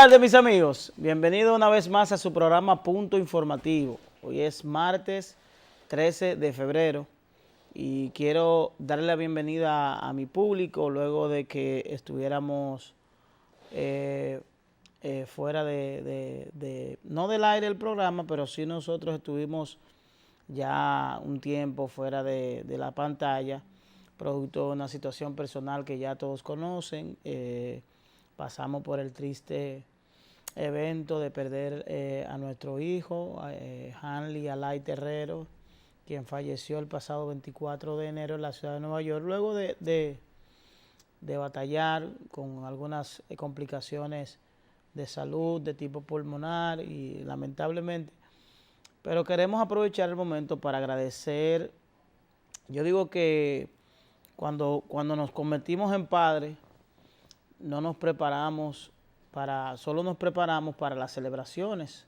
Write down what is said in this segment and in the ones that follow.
Buenas tardes, mis amigos. Bienvenidos una vez más a su programa Punto Informativo. Hoy es martes 13 de febrero y quiero darle la bienvenida a mi público luego de que estuviéramos eh, fuera no del aire del programa, pero sí nosotros estuvimos ya un tiempo fuera de la pantalla, producto de una situación personal que ya todos conocen. Pasamos por el triste evento de perder a nuestro hijo, Hanley Alay Terrero, quien falleció el pasado 24 de enero en la ciudad de Nueva York, luego de batallar con algunas complicaciones de salud de tipo pulmonar y lamentablemente. Pero queremos aprovechar el momento para agradecer. Yo digo que cuando nos convertimos en padres, no nos preparamos solo nos preparamos para las celebraciones,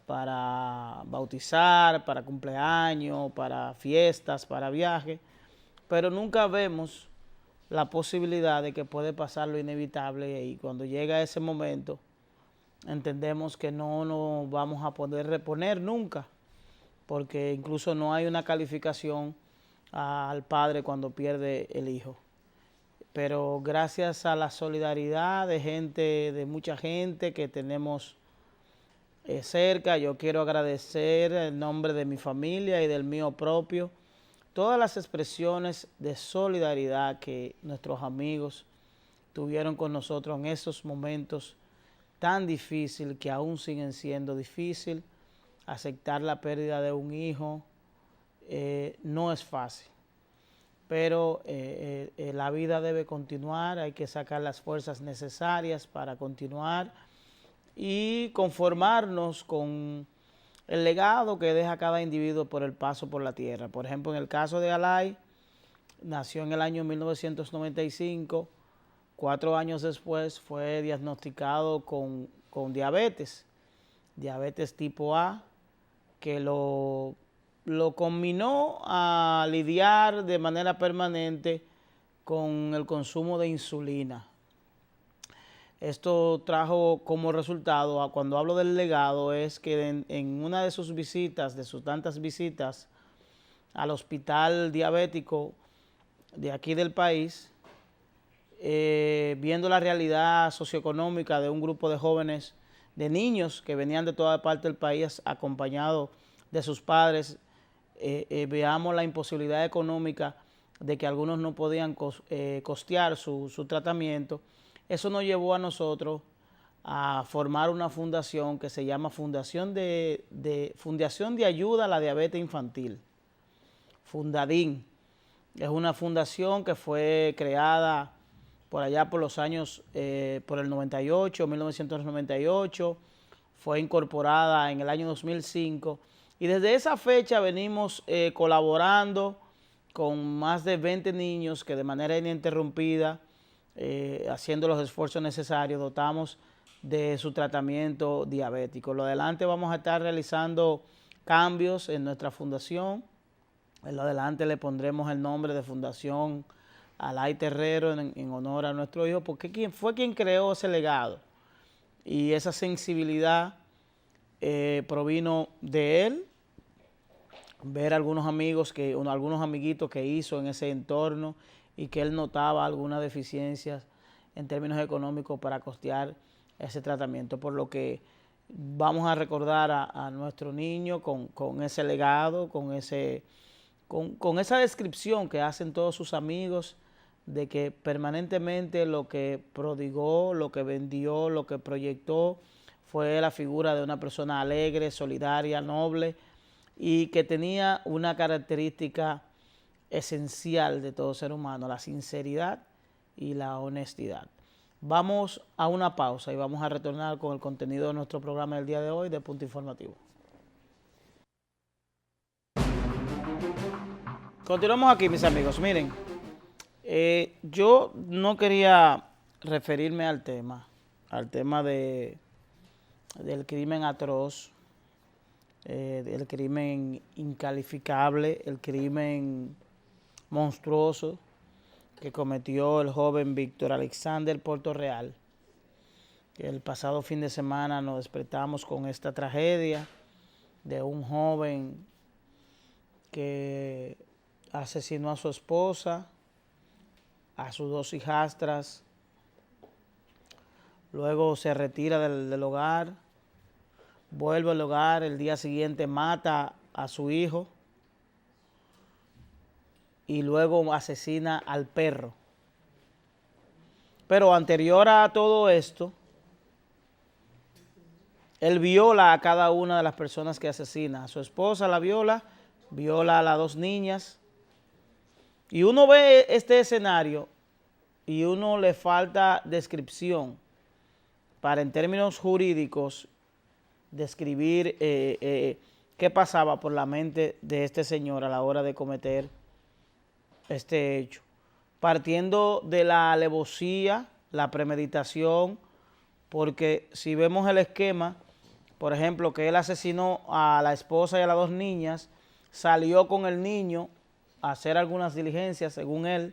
para bautizar, para cumpleaños, para fiestas, para viajes, pero nunca vemos la posibilidad de que puede pasar lo inevitable y cuando llega ese momento entendemos que no nos vamos a poder reponer nunca, porque incluso no hay una calificación al padre cuando pierde el hijo. Pero gracias a la solidaridad de mucha gente que tenemos cerca, yo quiero agradecer en nombre de mi familia y del mío propio todas las expresiones de solidaridad que nuestros amigos tuvieron con nosotros en esos momentos tan difíciles, que aún siguen siendo difíciles. Aceptar la pérdida de un hijo no es fácil, pero la vida debe continuar, hay que sacar las fuerzas necesarias para continuar y conformarnos con el legado que deja cada individuo por el paso por la tierra. Por ejemplo, en el caso de Alay, nació en el año 1995, 4 años después fue diagnosticado con diabetes tipo A, que lo combinó a lidiar de manera permanente con el consumo de insulina. Esto trajo como resultado, cuando hablo del legado, es que en una de sus visitas, de sus tantas visitas al hospital diabético de aquí del país, viendo la realidad socioeconómica de un grupo de jóvenes, de niños que venían de toda parte del país acompañados de sus padres, veamos la imposibilidad económica de que algunos no podían costear su tratamiento. Eso nos llevó a nosotros a formar una fundación que se llama Fundación de Ayuda a la Diabetes Infantil, Fundadín. Es una fundación que fue creada por allá por los años, por el 98, 1998, fue incorporada en el año 2005 y desde esa fecha venimos colaborando con más de 20 niños que de manera ininterrumpida, haciendo los esfuerzos necesarios, dotamos de su tratamiento diabético. Lo adelante vamos a estar realizando cambios en nuestra fundación. En lo adelante le pondremos el nombre de Fundación Alay Terrero en honor a nuestro hijo, porque fue quien creó ese legado. Y esa sensibilidad provino de él, ver algunos algunos amiguitos que hizo en ese entorno y que él notaba algunas deficiencias en términos económicos para costear ese tratamiento, por lo que vamos a recordar a nuestro niño con ese legado, con esa descripción que hacen todos sus amigos de que permanentemente lo que prodigó, lo que vendió, lo que proyectó fue la figura de una persona alegre, solidaria, noble y que tenía una característica esencial de todo ser humano, la sinceridad y la honestidad. Vamos a una pausa y vamos a retornar con el contenido de nuestro programa del día de hoy de Punto Informativo. Continuamos aquí, mis amigos. Miren, yo no quería referirme al tema del crimen atroz, del crimen incalificable, el crimen monstruoso que cometió el joven Víctor Alexander Portorreal, que el pasado fin de semana nos despertamos con esta tragedia de un joven que asesinó a su esposa, a sus dos hijastras, luego se retira del hogar, vuelve al hogar, el día siguiente mata a su hijo y luego asesina al perro. Pero anterior a todo esto, él viola a cada una de las personas que asesina. A su esposa la viola, viola a las dos niñas. Y uno ve este escenario y uno le falta descripción para, en términos jurídicos, describir qué pasaba por la mente de este señor a la hora de cometer este hecho. Partiendo de la alevosía, la premeditación, porque si vemos el esquema, por ejemplo, que él asesinó a la esposa y a las dos niñas, salió con el niño a hacer algunas diligencias, según él,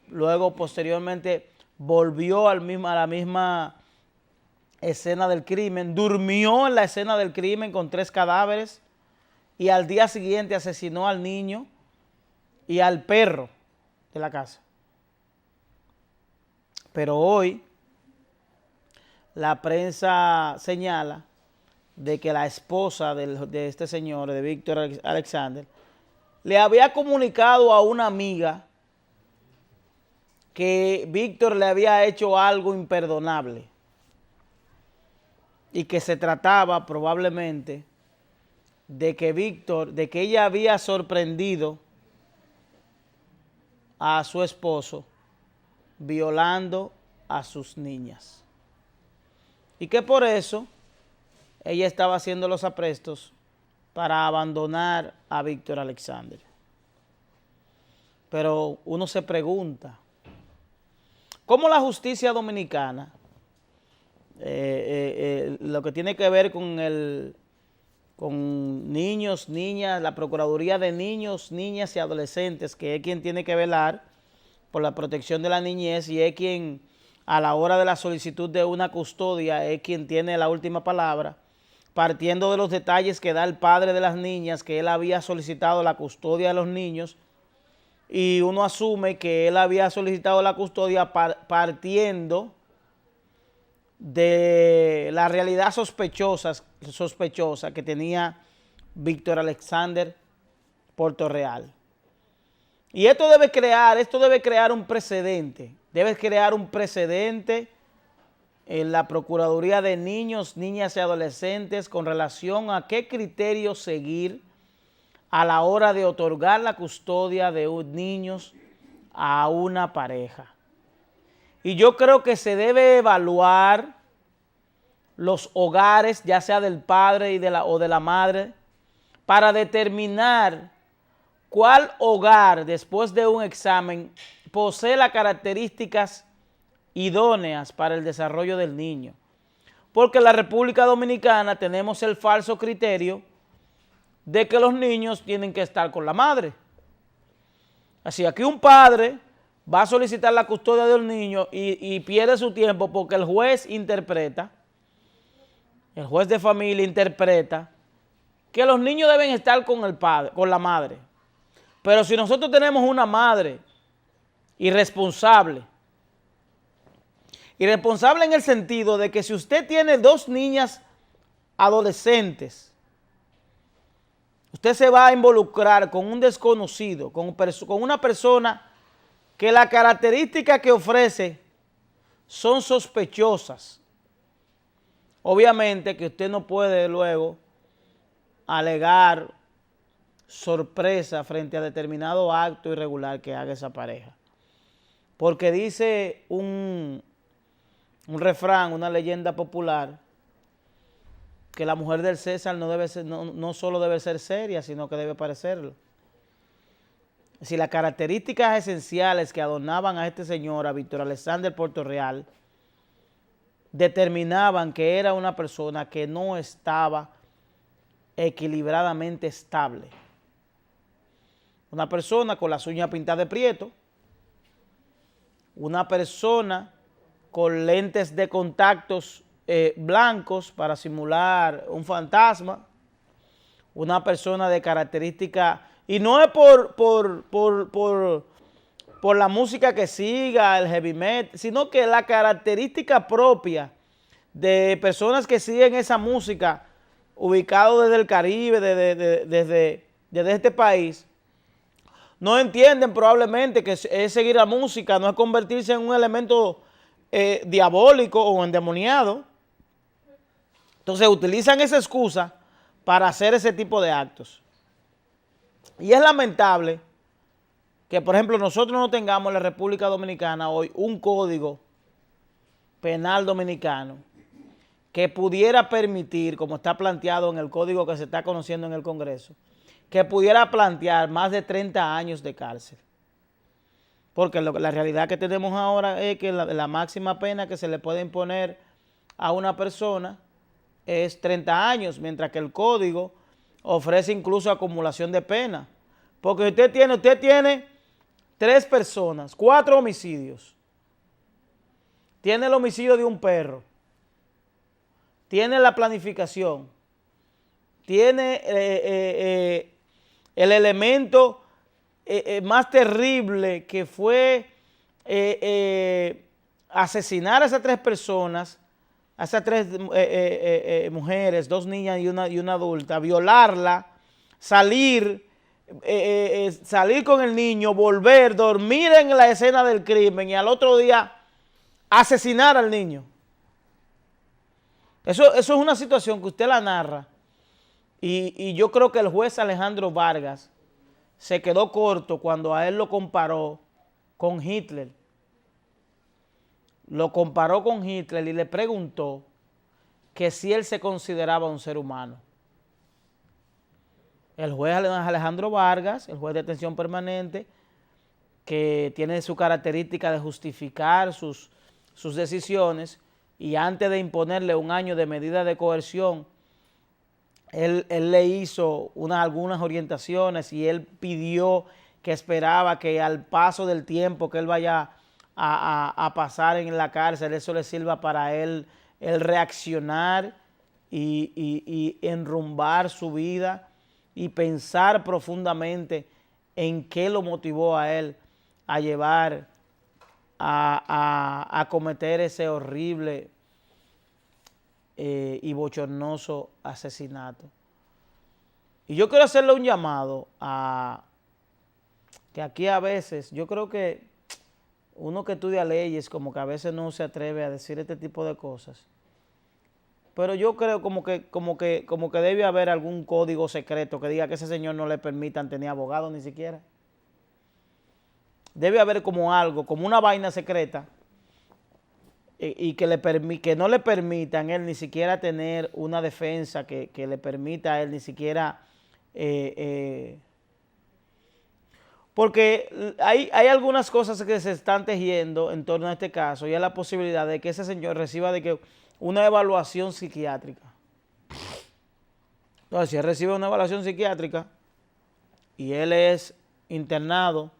luego posteriormente volvió a la misma escena del crimen, durmió en la escena del crimen con 3 cadáveres y al día siguiente asesinó al niño y al perro de la casa. Pero hoy la prensa señala de que la esposa de este señor, de Víctor Alexander, le había comunicado a una amiga que Víctor le había hecho algo imperdonable y que se trataba probablemente de que ella había sorprendido a su esposo violando a sus niñas. Y que por eso ella estaba haciendo los aprestos para abandonar a Víctor Alexander. Pero uno se pregunta, ¿cómo la justicia dominicana, lo que tiene que ver con niños, niñas, la Procuraduría de Niños, Niñas y Adolescentes, que es quien tiene que velar por la protección de la niñez y es quien a la hora de la solicitud de una custodia es quien tiene la última palabra, partiendo de los detalles que da el padre de las niñas, que él había solicitado la custodia de los niños, y uno asume que él había solicitado la custodia partiendo de la realidad sospechosa que tenía Víctor Alexander Portorreal. Y esto debe crear un precedente, en la Procuraduría de Niños, Niñas y Adolescentes con relación a qué criterios seguir a la hora de otorgar la custodia de niños a una pareja. Y yo creo que se debe evaluar los hogares, ya sea del padre o de la madre, para determinar cuál hogar, después de un examen, posee las características idóneas para el desarrollo del niño. Porque en la República Dominicana tenemos el falso criterio de que los niños tienen que estar con la madre. Así, aquí un padre va a solicitar la custodia del niño y pierde su tiempo porque el juez de familia interpreta que los niños deben estar con el padre, con la madre. Pero si nosotros tenemos una madre irresponsable en el sentido de que si usted tiene 2 niñas adolescentes, usted se va a involucrar con un desconocido, con una persona que las características que ofrece son sospechosas. Obviamente que usted no puede luego alegar sorpresa frente a determinado acto irregular que haga esa pareja. Porque dice un refrán, una leyenda popular, que la mujer del César no solo debe ser seria, sino que debe parecerlo. Si las características esenciales que adornaban a este señor, a Víctor Alexander Portorreal, determinaban que era una persona que no estaba equilibradamente estable. Una persona con las uñas pintadas de prieto, una persona con lentes de contactos blancos para simular un fantasma, una persona de característica, y no es por la música que siga, el heavy metal, sino que la característica propia de personas que siguen esa música, ubicados desde el Caribe, desde este país, no entienden probablemente que es seguir la música, no es convertirse en un elemento diabólico o endemoniado. Entonces utilizan esa excusa para hacer ese tipo de actos. Y es lamentable que, por ejemplo, nosotros no tengamos en la República Dominicana hoy un código penal dominicano que pudiera permitir, como está planteado en el código que se está conociendo en el Congreso, que pudiera plantear más de 30 años de cárcel. Porque la realidad que tenemos ahora es que la máxima pena que se le puede imponer a una persona es 30 años, mientras que el código ofrece incluso acumulación de pena. Porque usted tiene 3 personas, 4 homicidios. Tiene el homicidio de un perro. Tiene la planificación. Tiene el elemento más terrible que fue asesinar a esas 3 personas, a esas 3 mujeres, 2 niñas y una adulta, violarla, salir con el niño, volver, dormir en la escena del crimen y al otro día asesinar al niño. Eso es una situación que usted la narra y yo creo que el juez Alejandro Vargas se quedó corto cuando a él lo comparó con Hitler. Lo comparó con Hitler y le preguntó que si él se consideraba un ser humano. El juez Alejandro Vargas, el juez de detención permanente, que tiene su característica de justificar sus decisiones, y antes de imponerle un año de medida de coerción, él le hizo algunas orientaciones y él pidió que esperaba que al paso del tiempo que él vaya a pasar en la cárcel, eso le sirva para él reaccionar y enrumbar su vida y pensar profundamente en qué lo motivó a él a llevar a cometer ese horrible y bochornoso asesinato. Y yo quiero hacerle un llamado a que aquí a veces, yo creo que uno que estudia leyes como que a veces no se atreve a decir este tipo de cosas, pero yo creo como que debe haber algún código secreto que diga que a ese señor no le permitan tener abogado ni siquiera. Debe haber como algo, como una vaina secreta y que no le permitan a él ni siquiera tener una defensa que le permita a él ni siquiera... porque hay algunas cosas que se están tejiendo en torno a este caso y es la posibilidad de que ese señor reciba una evaluación psiquiátrica. Entonces, si él recibe una evaluación psiquiátrica y él es internado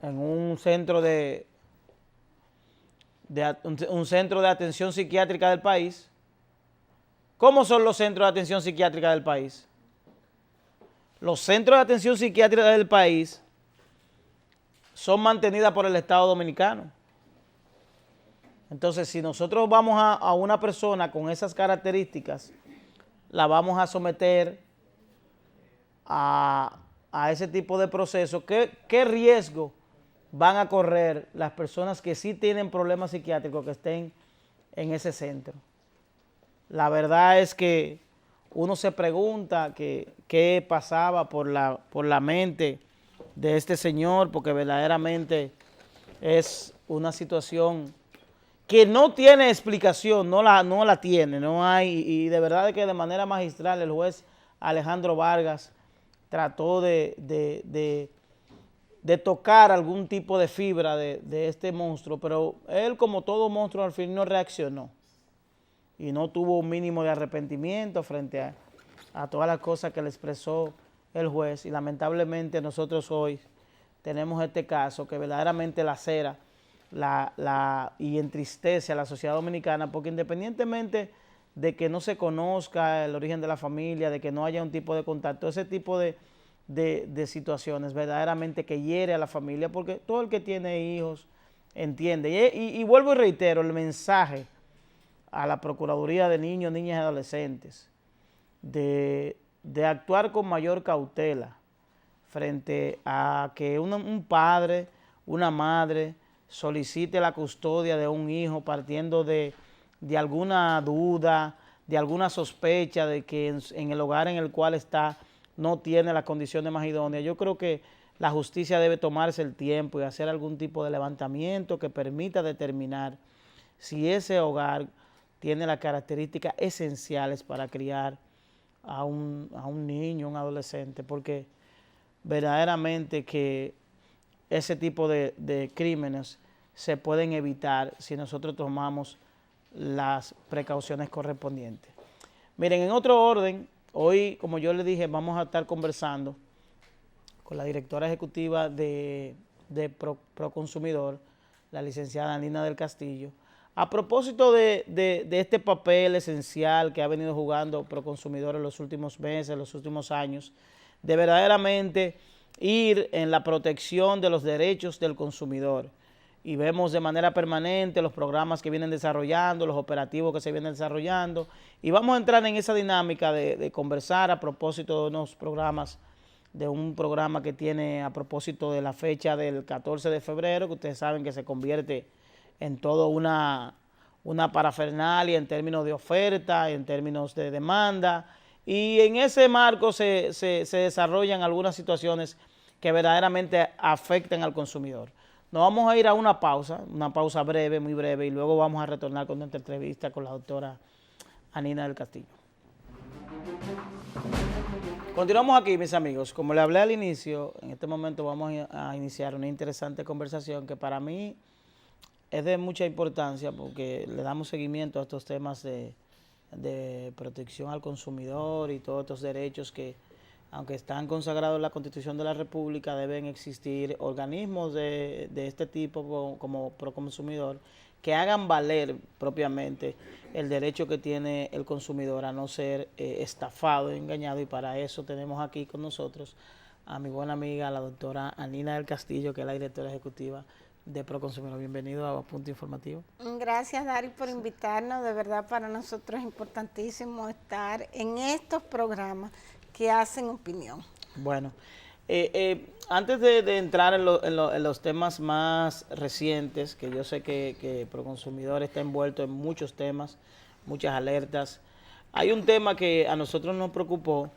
en un centro un centro de atención psiquiátrica del país. ¿Cómo son los centros de atención psiquiátrica del país? Los centros de atención psiquiátrica del país son mantenidas por el Estado Dominicano. Entonces, si nosotros vamos a una persona con esas características, la vamos a someter a ese tipo de proceso, ¿qué riesgo van a correr las personas que sí tienen problemas psiquiátricos que estén en ese centro? La verdad es que uno se pregunta qué pasaba por la mente de este señor, porque verdaderamente es una situación que no tiene explicación, no la tiene, no hay, y de verdad que de manera magistral el juez Alejandro Vargas trató de tocar algún tipo de fibra de este monstruo, pero él, como todo monstruo, al fin no reaccionó y no tuvo un mínimo de arrepentimiento frente a todas las cosas que le expresó el juez, y lamentablemente nosotros hoy tenemos este caso que verdaderamente lacera y entristece a la sociedad dominicana, porque independientemente de que no se conozca el origen de la familia, de que no haya un tipo de contacto, ese tipo de situaciones verdaderamente que hiere a la familia, porque todo el que tiene hijos entiende. Y vuelvo y reitero el mensaje a la Procuraduría de Niños, Niñas y Adolescentes de actuar con mayor cautela frente a que un padre, una madre solicite la custodia de un hijo partiendo de alguna duda, de alguna sospecha de que en el hogar en el cual está no tiene las condiciones más idóneas. Yo creo que la justicia debe tomarse el tiempo y hacer algún tipo de levantamiento que permita determinar si ese hogar tiene las características esenciales para criar a un niño, un adolescente, porque verdaderamente que ese tipo de crímenes se pueden evitar si nosotros tomamos las precauciones correspondientes. Miren, en otro orden, hoy, como yo les dije, vamos a estar conversando con la directora ejecutiva de Proconsumidor, la licenciada Nina del Castillo, a propósito de este papel esencial que ha venido jugando Proconsumidor en los últimos meses, en los últimos años, de verdaderamente ir en la protección de los derechos del consumidor. Y vemos de manera permanente los programas que vienen desarrollando, los operativos que se vienen desarrollando. Y vamos a entrar en esa dinámica de conversar a propósito de unos programas, de un programa que tiene a propósito de la fecha del 14 de febrero, que ustedes saben que se convierte en toda una parafernalia en términos de oferta, en términos de demanda. Y en ese marco se desarrollan algunas situaciones que verdaderamente afectan al consumidor. Nos vamos a ir a una pausa breve, muy breve, y luego vamos a retornar con nuestra entrevista con la doctora Nina del Castillo. Continuamos aquí, mis amigos. Como le hablé al inicio, en este momento vamos a iniciar una interesante conversación que para mí es de mucha importancia porque le damos seguimiento a estos temas de protección al consumidor y todos estos derechos que, aunque están consagrados en la Constitución de la República, deben existir organismos de este tipo como Proconsumidor que hagan valer propiamente el derecho que tiene el consumidor a no ser estafado, engañado, y para eso tenemos aquí con nosotros a mi buena amiga, la doctora Nina del Castillo, que es la directora ejecutiva de Proconsumidor. Bienvenido a Punto Informativo. Gracias, Dari, por invitarnos. De verdad, para nosotros es importantísimo estar en estos programas que hacen opinión. Bueno, antes de entrar en los temas más recientes, que yo sé que Proconsumidor está envuelto en muchos temas, muchas alertas, hay un tema que a nosotros nos preocupó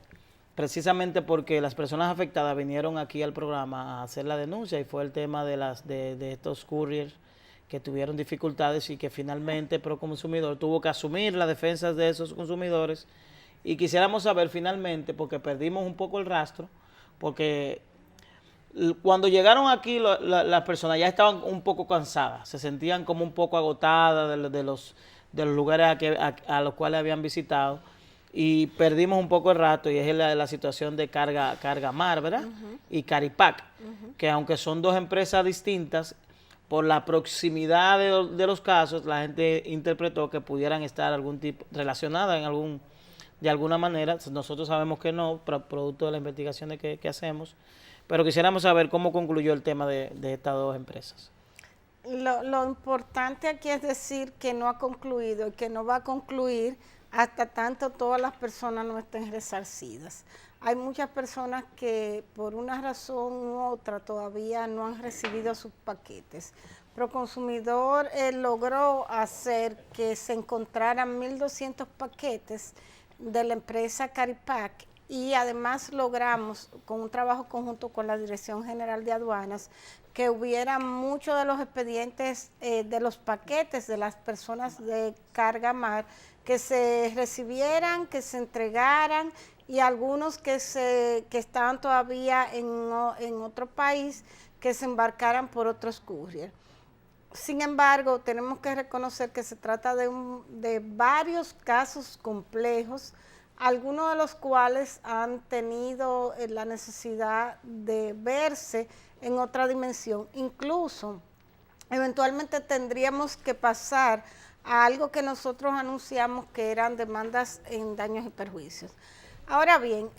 precisamente porque las personas afectadas vinieron aquí al programa a hacer la denuncia, y fue el tema de estos couriers que tuvieron dificultades y que finalmente Proconsumidor tuvo que asumir la defensa de esos consumidores. Y quisiéramos saber finalmente, porque perdimos un poco el rastro, porque cuando llegaron aquí las personas ya estaban un poco cansadas, se sentían como un poco agotadas de los lugares a los cuales habían visitado, y perdimos un poco el rato, y es la situación de Carga Mar, ¿verdad? Y Caripac, que aunque son dos empresas distintas, por la proximidad de los casos, la gente interpretó que pudieran estar algún tipo relacionadas de alguna manera. Nosotros sabemos que no, producto de la investigación que hacemos, pero quisiéramos saber cómo concluyó el tema de estas dos empresas. Lo importante aquí es decir que no ha concluido y que no va a concluir hasta tanto todas las personas no estén resarcidas. Hay muchas personas que por una razón u otra todavía no han recibido sus paquetes. Proconsumidor logró hacer que se encontraran 1.200 paquetes de la empresa Caripac, y además logramos, con un trabajo conjunto con la Dirección General de Aduanas, que hubiera muchos de los expedientes de los paquetes de las personas de Carga Mar que se recibieran, que se entregaran, y algunos que estaban todavía en otro país, que se embarcaran por otros couriers. Sin embargo, tenemos que reconocer que se trata de varios casos complejos, algunos de los cuales han tenido la necesidad de verse en otra dimensión. Incluso eventualmente tendríamos que pasar a algo que nosotros anunciamos que eran demandas en daños y perjuicios. Ahora bien,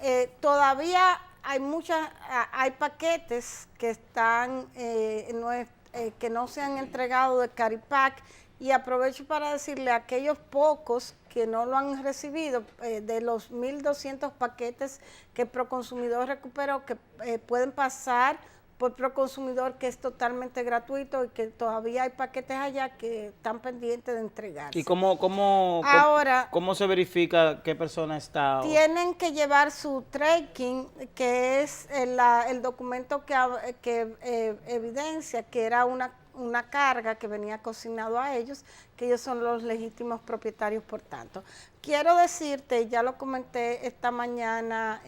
todavía hay paquetes que están que no se han entregado de Caripac, y aprovecho para decirle a aquellos pocos que no lo han recibido, de los 1.200 paquetes que Proconsumidor recuperó, que pueden pasar por Proconsumidor, que es totalmente gratuito, y que todavía hay paquetes allá que están pendientes de entregarse. ¿Y cómo se verifica qué persona está? Tienen que llevar su tracking, que es el documento que evidencia que era una carga que venía consignado a ellos, que ellos son los legítimos propietarios, por tanto. Quiero decirte, ya lo comenté esta mañana,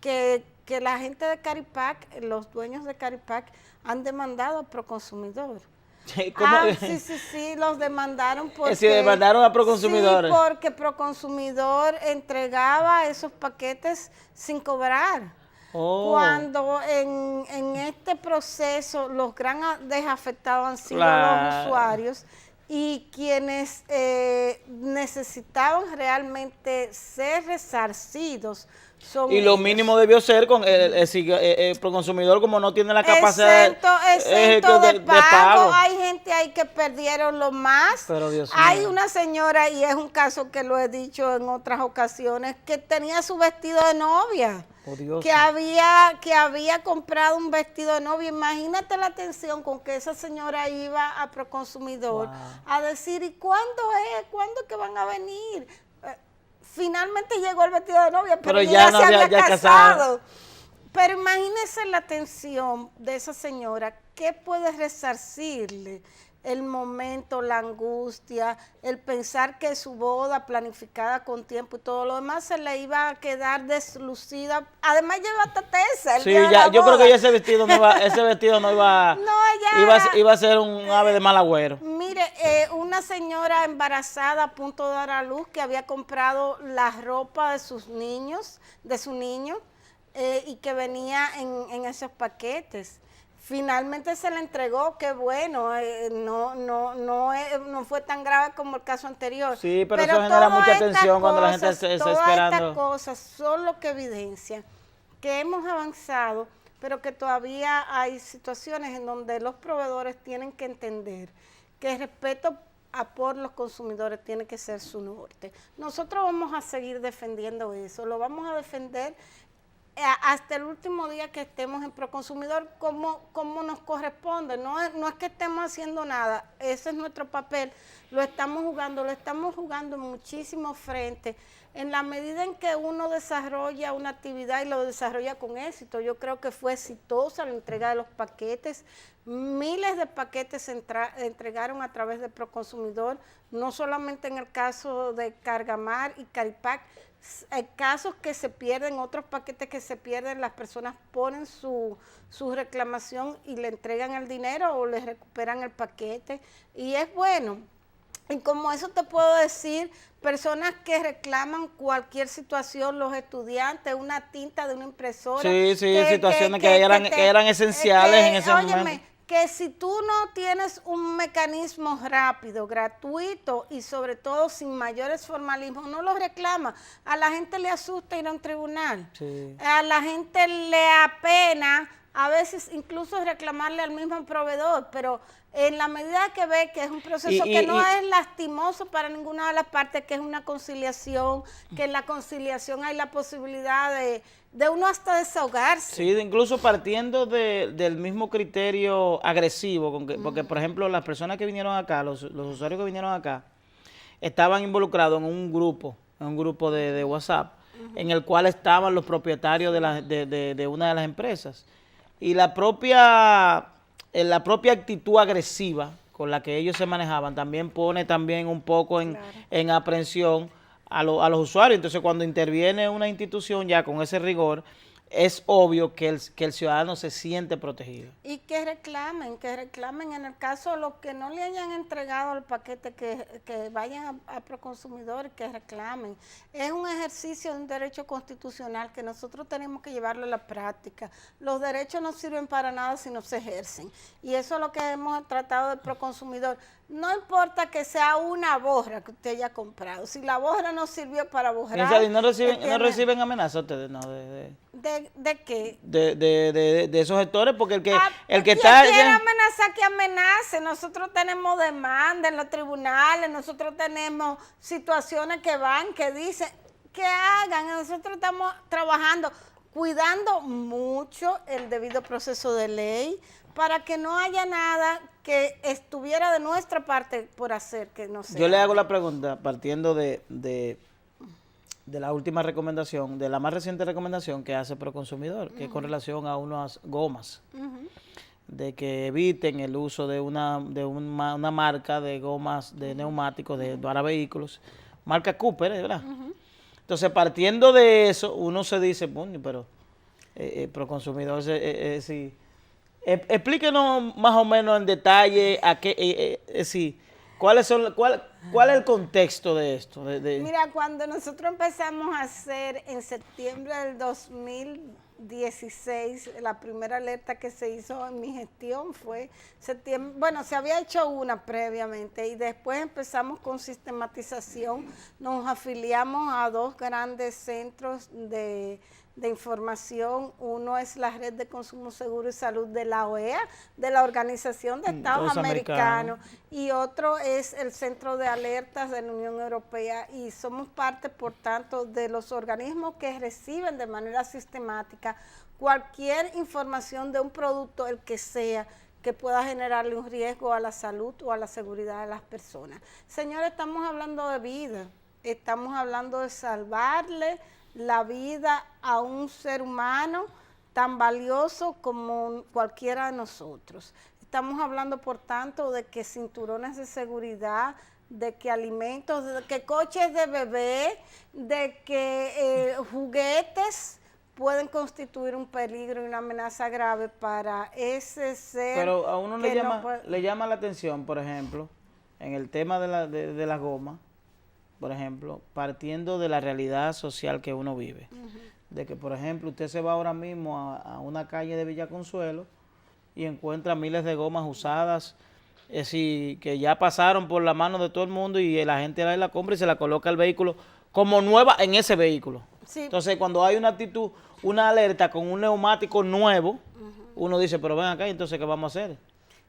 que la gente de Caripac, los dueños de Caripac, han demandado a Proconsumidor. Sí, los demandaron porque... Sí, demandaron a Proconsumidor. Sí, porque Proconsumidor entregaba esos paquetes sin cobrar. Cuando en este proceso los grandes afectados han sido los usuarios, y quienes necesitaban realmente ser resarcidos son y lo mínimo debió ser con el Proconsumidor, como no tiene la capacidad exento de pago. Hay gente ahí que perdieron lo más. Pero Dios hay mío. una señora, y es un caso que lo he dicho en otras ocasiones, que tenía su vestido de novia. Oh, Dios. Que había comprado un vestido de novia. Imagínate la atención con que esa señora iba a Proconsumidor a decir, ¿y cuándo es? ¿Cuándo que van a venir? Finalmente llegó el vestido de novia, pero ya se había casado. Pero imagínese la atención de esa señora. ¿Qué puede resarcirle? El momento, la angustia, el pensar que su boda planificada con tiempo y todo lo demás se le iba a quedar deslucida. Además lleva hasta tesa. Sí, yo creo que ese vestido no iba, iba a ser un ave de mal agüero. Mire, una señora embarazada a punto de dar a luz, que había comprado la ropa de sus niños, de su niño, y que venía en esos paquetes. Finalmente se le entregó, qué bueno, no fue tan grave como el caso anterior. Sí, pero eso genera mucha tensión cuando la gente está esperando. Todas estas cosas son lo que evidencian que hemos avanzado, pero que todavía hay situaciones en donde los proveedores tienen que entender que el respeto por los consumidores tiene que ser su norte. Nosotros vamos a seguir defendiendo eso, lo vamos a defender hasta el último día que estemos en Proconsumidor, como nos corresponde. No es que estemos haciendo nada, ese es nuestro papel, lo estamos jugando en muchísimos frentes, en la medida en que uno desarrolla una actividad y lo desarrolla con éxito. Yo creo que fue exitosa la entrega de los paquetes, miles de paquetes se entregaron a través de Proconsumidor, no solamente en el caso de Cargamar y Caripac. Hay casos que se pierden, otros paquetes que se pierden, las personas ponen su reclamación y le entregan el dinero o les recuperan el paquete, y es bueno. Y como eso te puedo decir, personas que reclaman cualquier situación, los estudiantes, una tinta de una impresora. Sí, situaciones que eran esenciales en ese momento. Que si tú no tienes un mecanismo rápido, gratuito y sobre todo sin mayores formalismos, no lo reclama. A la gente le asusta ir a un tribunal. Sí. A la gente le apena a veces incluso reclamarle al mismo proveedor, pero en la medida que ve que es un proceso que no es lastimoso para ninguna de las partes, que es una conciliación, que en la conciliación hay la posibilidad de uno hasta desahogarse. Sí, incluso partiendo del mismo criterio agresivo, porque por ejemplo las personas que vinieron acá, los usuarios que vinieron acá, estaban involucrados en un grupo de WhatsApp, en el cual estaban los propietarios de una de las empresas. Y la propia actitud agresiva con la que ellos se manejaban también pone un poco en aprensión a los usuarios. Entonces, cuando interviene una institución ya con ese rigor, es obvio que el ciudadano se siente protegido. Y que reclamen en el caso de los que no le hayan entregado el paquete, que vayan a Proconsumidor, que reclamen. Es un ejercicio de un derecho constitucional que nosotros tenemos que llevarlo a la práctica. Los derechos no sirven para nada si no se ejercen. Y eso es lo que hemos tratado de Proconsumidor. No importa que sea una borra que usted haya comprado. Si la borra no sirvió para borrar... ¿No reciben amenazas ustedes? No, ¿De qué? De esos sectores, porque el que está... quiere amenazar, que amenace. Nosotros tenemos demandas en los tribunales, nosotros tenemos situaciones que dicen que hagan. Nosotros estamos trabajando, cuidando mucho el debido proceso de ley, para que no haya nada que estuviera de nuestra parte por hacer, que no sea. Yo le hago la pregunta, partiendo de la última recomendación, de la más reciente recomendación que hace Proconsumidor, que es con relación a unas gomas, de que eviten el uso de una marca de gomas de neumáticos para vehículos, marca Cooper, ¿verdad? Entonces, partiendo de eso, uno se dice, bueno, pero Proconsumidor sí. Explíquenos más o menos en detalle a qué, cuál es el contexto de esto. Mira, cuando nosotros empezamos a hacer en septiembre del 2016, la primera alerta que se hizo en mi gestión fue septiembre. Bueno, se había hecho una previamente y después empezamos con sistematización. Nos afiliamos a 2 grandes centros de información. Uno es la Red de Consumo Seguro y Salud de la OEA, de la Organización de Estados Americanos, y otro es el Centro de Alertas de la Unión Europea, y somos parte, por tanto, de los organismos que reciben de manera sistemática cualquier información de un producto, el que sea, que pueda generarle un riesgo a la salud o a la seguridad de las personas. Señores, estamos hablando de vida, estamos hablando de salvarle la vida a un ser humano tan valioso como cualquiera de nosotros. Estamos hablando, por tanto, de que cinturones de seguridad, de que alimentos, de que coches de bebé, de que juguetes pueden constituir un peligro y una amenaza grave para ese ser. Pero a uno le llama la atención, por ejemplo, en el tema de la goma, por ejemplo, partiendo de la realidad social que uno vive, de que, por ejemplo, usted se va ahora mismo a una calle de Villa Consuelo y encuentra miles de gomas usadas, que ya pasaron por la mano de todo el mundo, y la gente la compra y se la coloca al vehículo como nueva en ese vehículo. Sí. Entonces, cuando hay una alerta con un neumático nuevo, uno dice, pero ven acá, entonces, ¿qué vamos a hacer?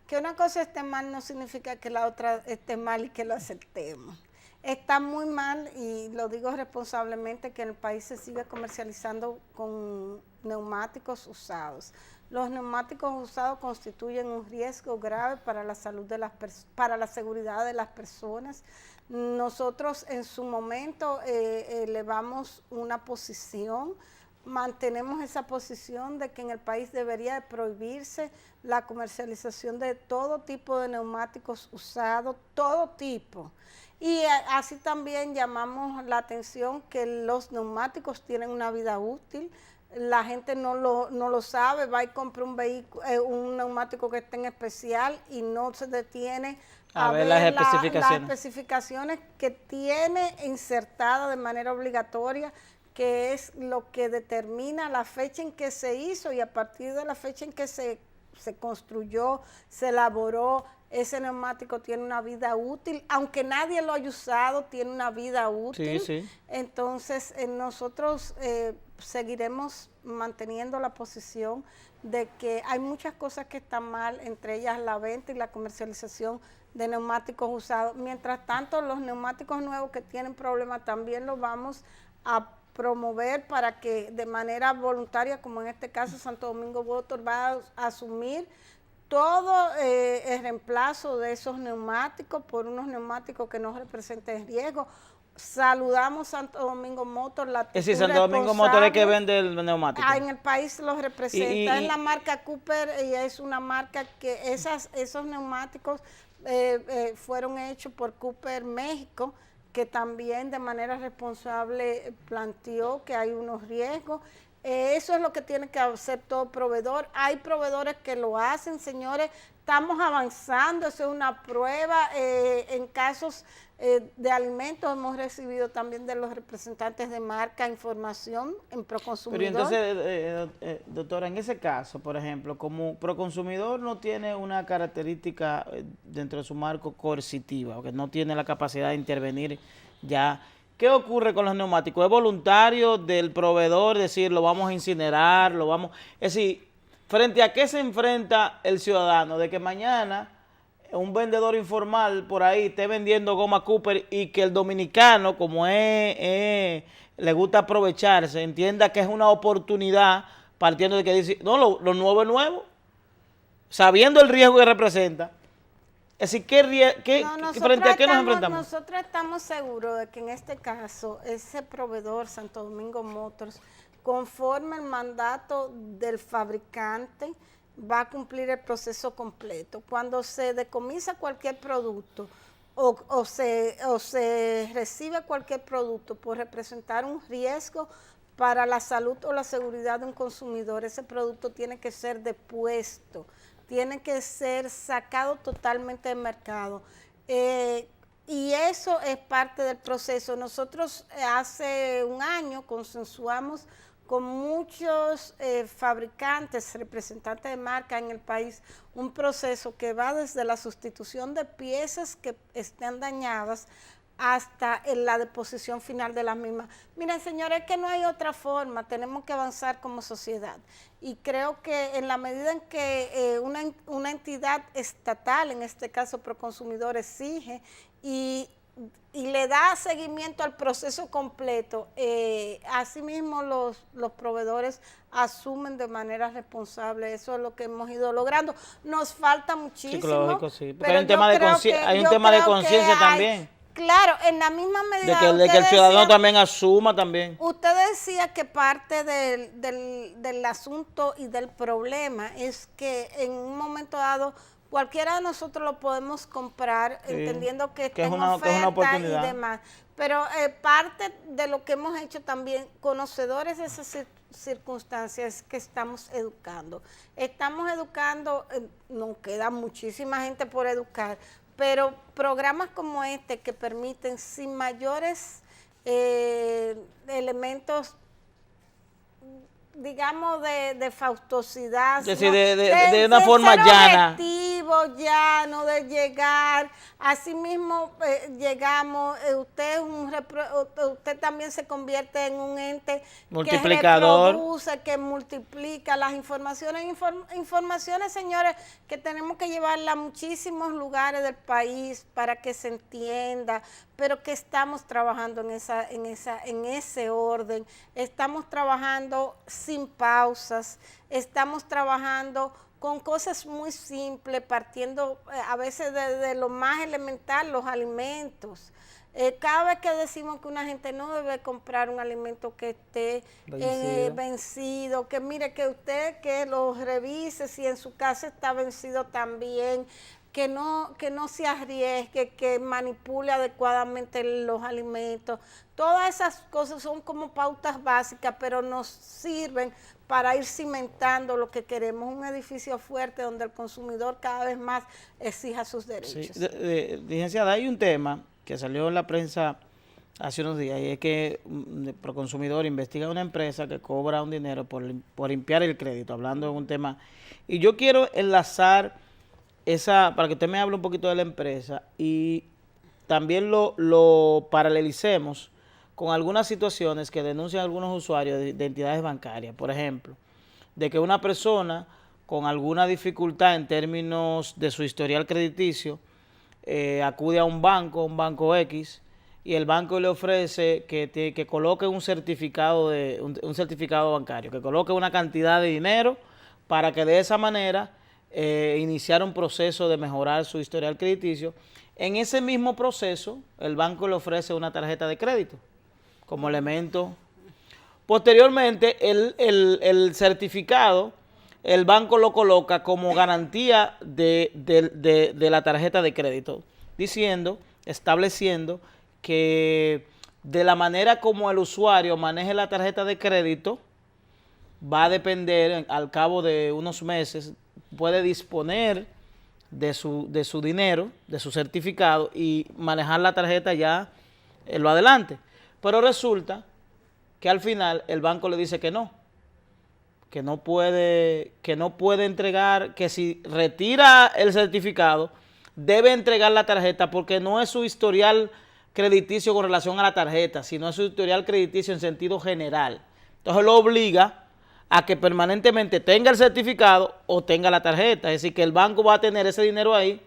Que una cosa esté mal no significa que la otra esté mal y que lo aceptemos. Está muy mal, y lo digo responsablemente, que en el país se sigue comercializando con neumáticos usados. Los neumáticos usados constituyen un riesgo grave para la salud para la seguridad de las personas. Nosotros en su momento elevamos una posición, mantenemos esa posición de que en el país debería de prohibirse la comercialización de todo tipo de neumáticos usados, todo tipo. Y así también llamamos la atención que los neumáticos tienen una vida útil. La gente no lo sabe, va y compra un neumático que esté en especial y no se detiene a ver las especificaciones que tiene insertada de manera obligatoria, que es lo que determina la fecha en que se hizo, y a partir de la fecha en que se construyó, se elaboró, ese neumático tiene una vida útil, aunque nadie lo haya usado, tiene una vida útil. Sí, sí. Entonces, nosotros seguiremos manteniendo la posición de que hay muchas cosas que están mal, entre ellas la venta y la comercialización de neumáticos usados. Mientras tanto, los neumáticos nuevos que tienen problemas también los vamos a promover para que de manera voluntaria, como en este caso Santo Domingo Motor va a asumir todo el reemplazo de esos neumáticos por unos neumáticos que no representen riesgo. Saludamos Santo Domingo Motor. Es decir, Santo Domingo Motor es que vende el neumático. En el país los representa, es la marca Cooper, y es una marca que esos neumáticos fueron hechos por Cooper México, que también de manera responsable planteó que hay unos riesgos. Eso es lo que tiene que hacer todo proveedor. Hay proveedores que lo hacen, señores. Estamos avanzando, eso es una prueba. En casos de alimentos hemos recibido también de los representantes de marca información en Proconsumidor. Pero entonces, doctora, en ese caso, por ejemplo, como Proconsumidor no tiene una característica dentro de su marco coercitiva, o que no tiene la capacidad de intervenir ya. ¿Qué ocurre con los neumáticos? ¿Es voluntario del proveedor decir, lo vamos a incinerar, lo vamos...? Es decir, ¿frente a qué se enfrenta el ciudadano? De que mañana un vendedor informal por ahí esté vendiendo goma Cooper y que el dominicano, como le gusta aprovecharse, entienda que es una oportunidad partiendo de que dice, no, lo nuevo es nuevo, sabiendo el riesgo que representa. Es decir, ¿frente a qué nos enfrentamos? Nosotros estamos seguros de que en este caso, ese proveedor, Santo Domingo Motors, conforme el mandato del fabricante, va a cumplir el proceso completo. Cuando se decomisa cualquier producto o se recibe cualquier producto por representar un riesgo para la salud o la seguridad de un consumidor, ese producto tiene que ser depuesto, tiene que ser sacado totalmente del mercado. Y eso es parte del proceso. Nosotros hace un año consensuamos con muchos fabricantes, representantes de marca en el país, un proceso que va desde la sustitución de piezas que estén dañadas hasta en la deposición final de las mismas. Miren, señores, es que no hay otra forma, tenemos que avanzar como sociedad. Y creo que en la medida en que una entidad estatal, en este caso Proconsumidor, exige y le da seguimiento al proceso completo, asimismo los proveedores asumen de manera responsable. Eso es lo que hemos ido logrando. Nos falta muchísimo. Psicológico, sí, porque hay un tema de conciencia también. Claro, en la misma medida de que el ciudadano también asuma también. Usted decía que parte del asunto y del problema es que en un momento dado cualquiera de nosotros lo podemos comprar, sí, entendiendo que está en oferta y demás. Pero parte de lo que hemos hecho también, conocedores de esas circunstancias, es que estamos educando. Estamos educando, nos queda muchísima gente por educar, pero programas como este que permiten sin mayores elementos, digamos, de faustosidad, es decir, de una forma llana. Llano, de llegar, así mismo llegamos, usted también se convierte en un ente multiplicador, que reproduce, que multiplica las informaciones, señores, que tenemos que llevarla a muchísimos lugares del país para que se entienda, pero que estamos trabajando en ese orden, estamos trabajando sin pausas, estamos trabajando con cosas muy simples, partiendo a veces de lo más elemental, los alimentos. Cada vez que decimos que una gente no debe comprar un alimento que esté vencido, que mire, que usted que lo revise si en su casa está vencido también, que no se arriesgue, que manipule adecuadamente los alimentos. Todas esas cosas son como pautas básicas, pero nos sirven para ir cimentando lo que queremos, un edificio fuerte donde el consumidor cada vez más exija sus derechos. Sí. Licenciada, hay un tema que salió en la prensa hace unos días, y es que Proconsumidor investiga una empresa que cobra un dinero por limpiar el crédito, hablando de un tema, y yo quiero enlazar para que usted me hable un poquito de la empresa y también lo paralelicemos con algunas situaciones que denuncian algunos usuarios de entidades bancarias. Por ejemplo, de que una persona con alguna dificultad en términos de su historial crediticio acude a un banco X, y el banco le ofrece que coloque un certificado bancario, que coloque una cantidad de dinero para que de esa manera iniciar un proceso de mejorar su historial crediticio. En ese mismo proceso, el banco le ofrece una tarjeta de crédito como elemento. Posteriormente, el certificado, el banco lo coloca como garantía de la tarjeta de crédito, estableciendo que de la manera como el usuario maneje la tarjeta de crédito, va a depender, al cabo de unos meses, puede disponer de su dinero, de su certificado y manejar la tarjeta ya en lo adelante. Pero resulta que al final el banco le dice que no puede entregar, que si retira el certificado, debe entregar la tarjeta porque no es su historial crediticio con relación a la tarjeta, sino es su historial crediticio en sentido general. Entonces lo obliga a que permanentemente tenga el certificado o tenga la tarjeta, es decir, que el banco va a tener ese dinero ahí.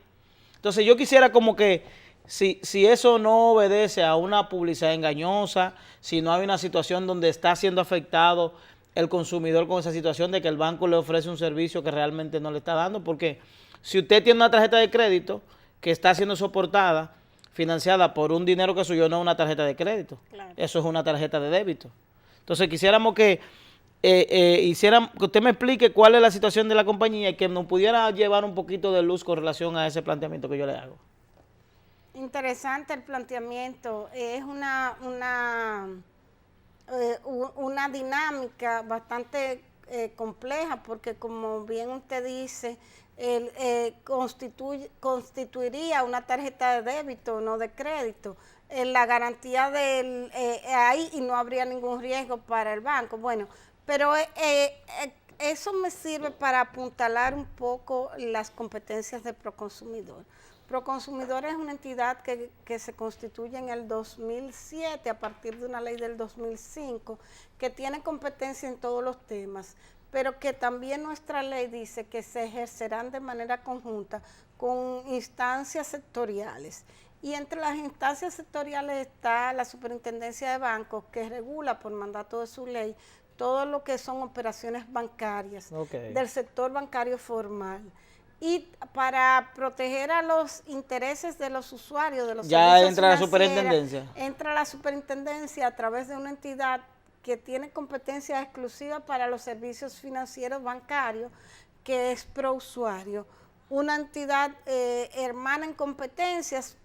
Entonces yo quisiera como que si eso no obedece a una publicidad engañosa, si no hay una situación donde está siendo afectado el consumidor con esa situación de que el banco le ofrece un servicio que realmente no le está dando, porque si usted tiene una tarjeta de crédito que está siendo soportada, financiada por un dinero que es suyo, no una tarjeta de crédito, claro. Eso es una tarjeta de débito. Entonces quisiéramos que que usted me explique cuál es la situación de la compañía y que nos pudiera llevar un poquito de luz con relación a ese planteamiento que yo le hago. Interesante el planteamiento, es una dinámica bastante compleja porque como bien usted dice, constituiría una tarjeta de débito, no de crédito. La garantía del ahí y no habría ningún riesgo para el banco. Bueno, pero eso me sirve para apuntalar un poco las competencias de Proconsumidor. Proconsumidor es una entidad que se constituye en el 2007 a partir de una ley del 2005 que tiene competencia en todos los temas, pero que también nuestra ley dice que se ejercerán de manera conjunta con instancias sectoriales. Y entre las instancias sectoriales está la Superintendencia de Bancos, que regula por mandato de su ley todo lo que son operaciones bancarias del sector bancario formal. Y para proteger a los intereses de los usuarios, de los ya entra la superintendencia. Entra la superintendencia a través de una entidad que tiene competencia exclusiva para los servicios financieros bancarios, que es Prousuario, una entidad hermana en competencias,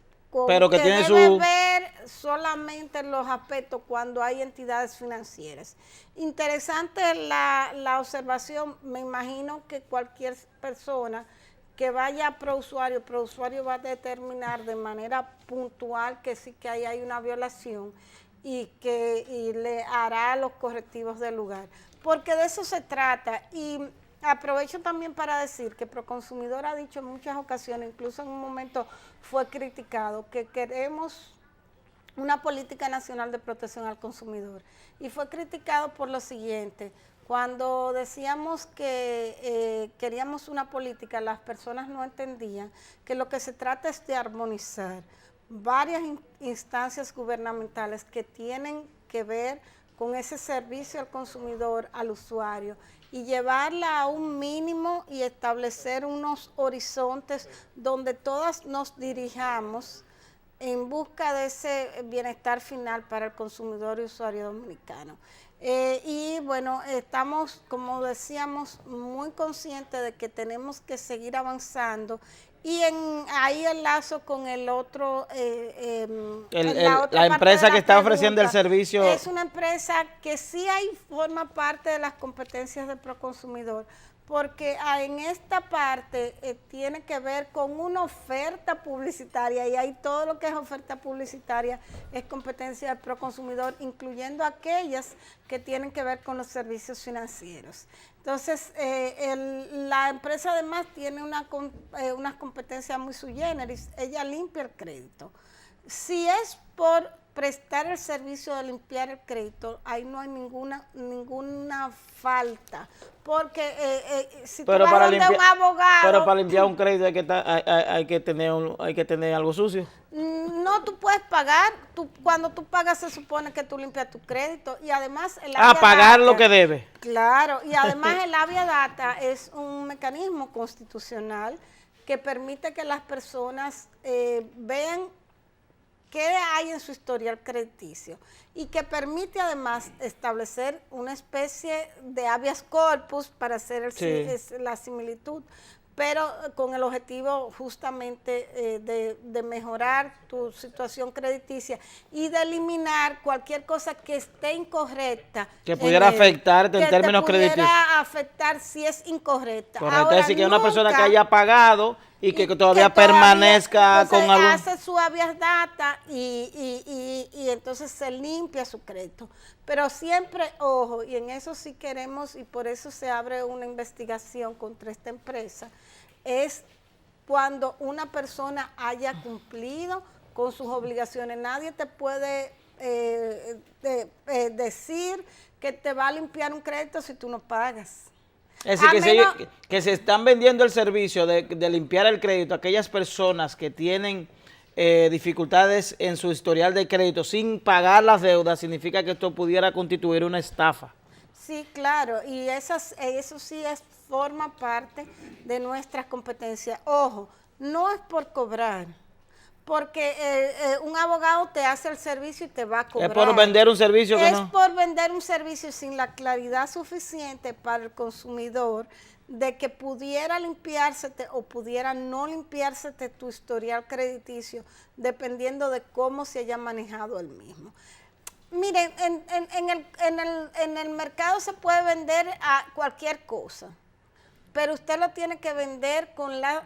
pero que tiene debe ver solamente los aspectos cuando hay entidades financieras. Interesante la observación, me imagino que cualquier persona que vaya a Prousuario va a determinar de manera puntual que sí que ahí hay una violación y le hará los correctivos del lugar. Porque de eso se trata. Y aprovecho también para decir que Proconsumidor ha dicho en muchas ocasiones, incluso en un momento fue criticado, que queremos una política nacional de protección al consumidor. Y fue criticado por lo siguiente: cuando decíamos que queríamos una política, las personas no entendían que lo que se trata es de armonizar varias instancias gubernamentales que tienen que ver con ese servicio al consumidor, al usuario, y llevarla a un mínimo y establecer unos horizontes donde todas nos dirijamos en busca de ese bienestar final para el consumidor y usuario dominicano. Y bueno, estamos, como decíamos, muy conscientes de que tenemos que seguir avanzando y ahí enlazo con el otro, la empresa que está ofreciendo el servicio. Es una empresa que sí forma parte de las competencias de Proconsumidor, porque en esta parte tiene que ver con una oferta publicitaria, y ahí todo lo que es oferta publicitaria es competencia del Proconsumidor, incluyendo aquellas que tienen que ver con los servicios financieros. Entonces, la empresa además tiene unas competencias muy sui generis, ella limpia el crédito. Si es por prestar el servicio de limpiar el crédito, ahí no hay ninguna falta, porque si tú vas donde un abogado... Pero para limpiar un crédito hay que tener algo sucio. No, tú puedes pagar, cuando tú pagas se supone que tú limpias tu crédito, y además... pagar lo que debe. Claro, y además el Avia Data es un mecanismo constitucional que permite que las personas vean qué hay en su historial crediticio, y que permite además establecer una especie de habeas corpus para hacer la similitud. pero con el objetivo justamente de mejorar tu situación crediticia y de eliminar cualquier cosa que esté incorrecta. Que pudiera afectarte en términos crediticios. Que pudiera afectar si es incorrecta. Correcto, Ahora, es decir, que nunca, una persona que haya pagado y que todavía que permanezca con algo. hace su habeas data y entonces se limpia su crédito. Pero siempre, ojo, y en eso sí queremos, y por eso se abre una investigación contra esta empresa, es cuando una persona haya cumplido con sus obligaciones. Nadie te puede decir que te va a limpiar un crédito si tú no pagas. Es decir, que se están vendiendo el servicio de limpiar el crédito a aquellas personas que tienen dificultades en su historial de crédito sin pagar las deudas, significa que esto pudiera constituir una estafa. Sí, claro, y eso sí forma parte de nuestras competencias. Ojo, no es por cobrar, porque un abogado te hace el servicio y te va a cobrar. Es por vender un servicio que no. Es por vender un servicio sin la claridad suficiente para el consumidor de que pudiera limpiársete o pudiera no limpiársete tu historial crediticio, dependiendo de cómo se haya manejado el mismo. Miren, en el mercado se puede vender a cualquier cosa, pero usted lo tiene que vender con la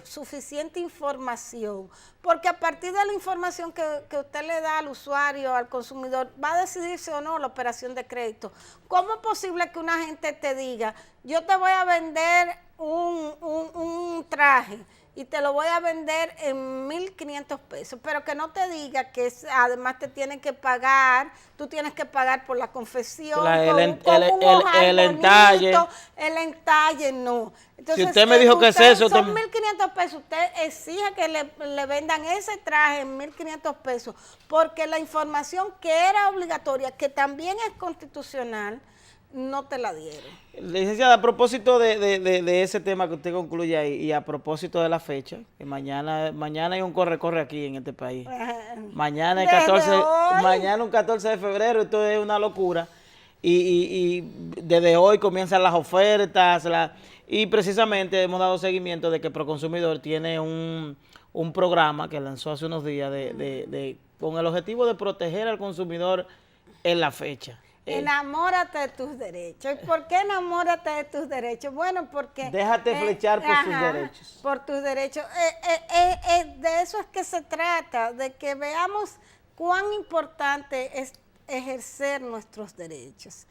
suficiente información, porque a partir de la información que usted le da al usuario, al consumidor, va a decidirse o no la operación de crédito. ¿Cómo es posible que una gente te diga, yo te voy a vender un traje y te lo voy a vender en 1.500 pesos, pero que no te diga que además te tienen que pagar, tú tienes que pagar por la confección, el entalle, no. Entonces, si usted me dijo que es eso, son 1.500 pesos, usted exige que le vendan ese traje en 1.500 pesos, porque la información que era obligatoria, que también es constitucional, no te la dieron. Licenciada, a propósito de ese tema que usted concluye ahí, y a propósito de la fecha, que mañana hay un corre-corre aquí en este país. Mañana es 14, mañana un 14 de febrero, esto es una locura. Y desde hoy comienzan las ofertas, y precisamente hemos dado seguimiento de que Proconsumidor tiene un programa que lanzó hace unos días con el objetivo de proteger al consumidor en la fecha. Enamórate de tus derechos. ¿Y por qué enamórate de tus derechos? Bueno, porque... Déjate flechar por tus derechos. Por tus derechos. De eso es que se trata, de que veamos cuán importante es ejercer nuestros derechos.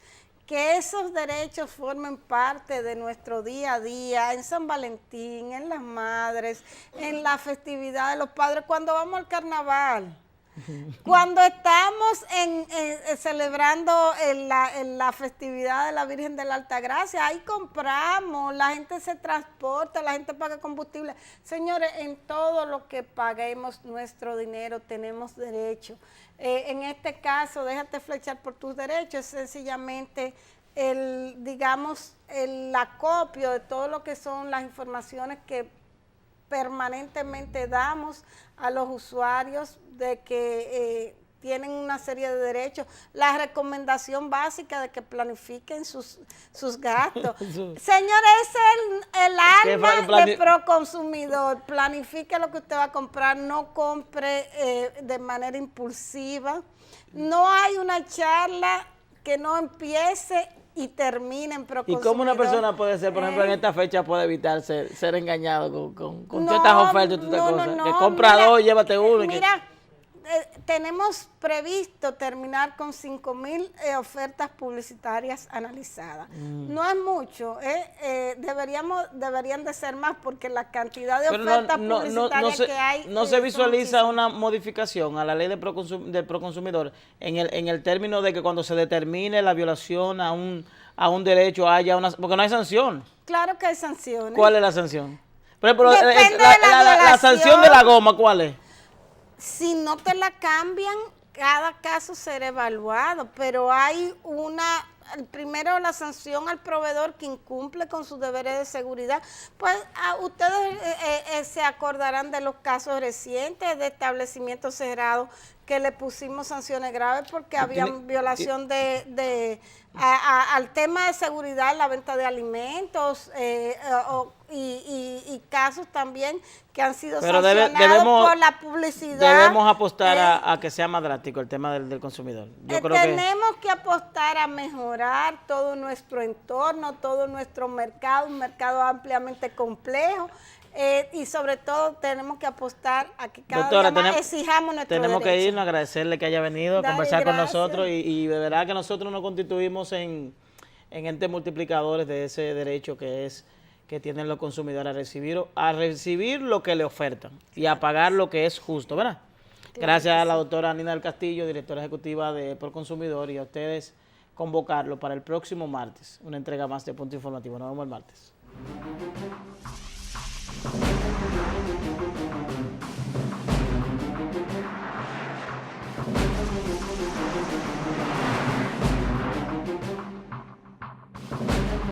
Que esos derechos formen parte de nuestro día a día, en San Valentín, en las madres, en la festividad de los padres, cuando vamos al carnaval. Cuando estamos celebrando la festividad de la Virgen de la Altagracia, ahí compramos, la gente se transporta, la gente paga combustible. Señores, en todo lo que paguemos nuestro dinero tenemos derecho. En este caso, déjate flechar por tus derechos, es sencillamente el acopio de todo lo que son las informaciones que permanentemente damos a los usuarios de que tienen una serie de derechos, la recomendación básica de que planifiquen sus gastos. Señores, es el alma de Proconsumidor. Planifique lo que usted va a comprar, no compre de manera impulsiva. No hay una charla que no empiece y termine en Proconsumidor. ¿Y cómo una persona puede ser, por ejemplo, en esta fecha puede evitar ser engañado con todas estas ofertas y todas estas cosas? Que compra dos, llévate uno. Mira, tenemos previsto terminar con 5,000 ofertas publicitarias analizadas. No es mucho, deberían de ser más porque la cantidad de ofertas publicitarias que hay... ¿No se visualiza una modificación a la ley de Proconsumidor en el término de que cuando se determine la violación a un derecho haya una... Porque no hay sanción. Claro que hay sanciones. ¿Cuál es la sanción? Por ejemplo, la sanción de la goma, ¿cuál es? Si no te la cambian, cada caso será evaluado, pero hay primero la sanción al proveedor que incumple con sus deberes de seguridad. Pues ustedes se acordarán de los casos recientes de establecimientos cerrados que le pusimos sanciones graves porque había violación al tema de seguridad, la venta de alimentos y casos también que han sido sancionados por la publicidad. Debemos apostar a que sea más drástico el tema del consumidor. Yo creo tenemos que apostar a mejorar todo nuestro entorno, todo nuestro mercado, un mercado ampliamente complejo. Y sobre todo tenemos que apostar a que cada día más exijamos nuestro derecho. Tenemos que irnos, agradecerle que haya venido a conversar con nosotros y de verdad que nosotros nos constituimos en entes multiplicadores de ese derecho que tienen los consumidores a recibir lo que le ofertan y a pagar lo que es justo, ¿verdad? Gracias a la doctora Nina del Castillo, directora ejecutiva de Proconsumidor, y a ustedes convocarlo para el próximo martes, una entrega más de Punto Informativo. Nos vemos el martes.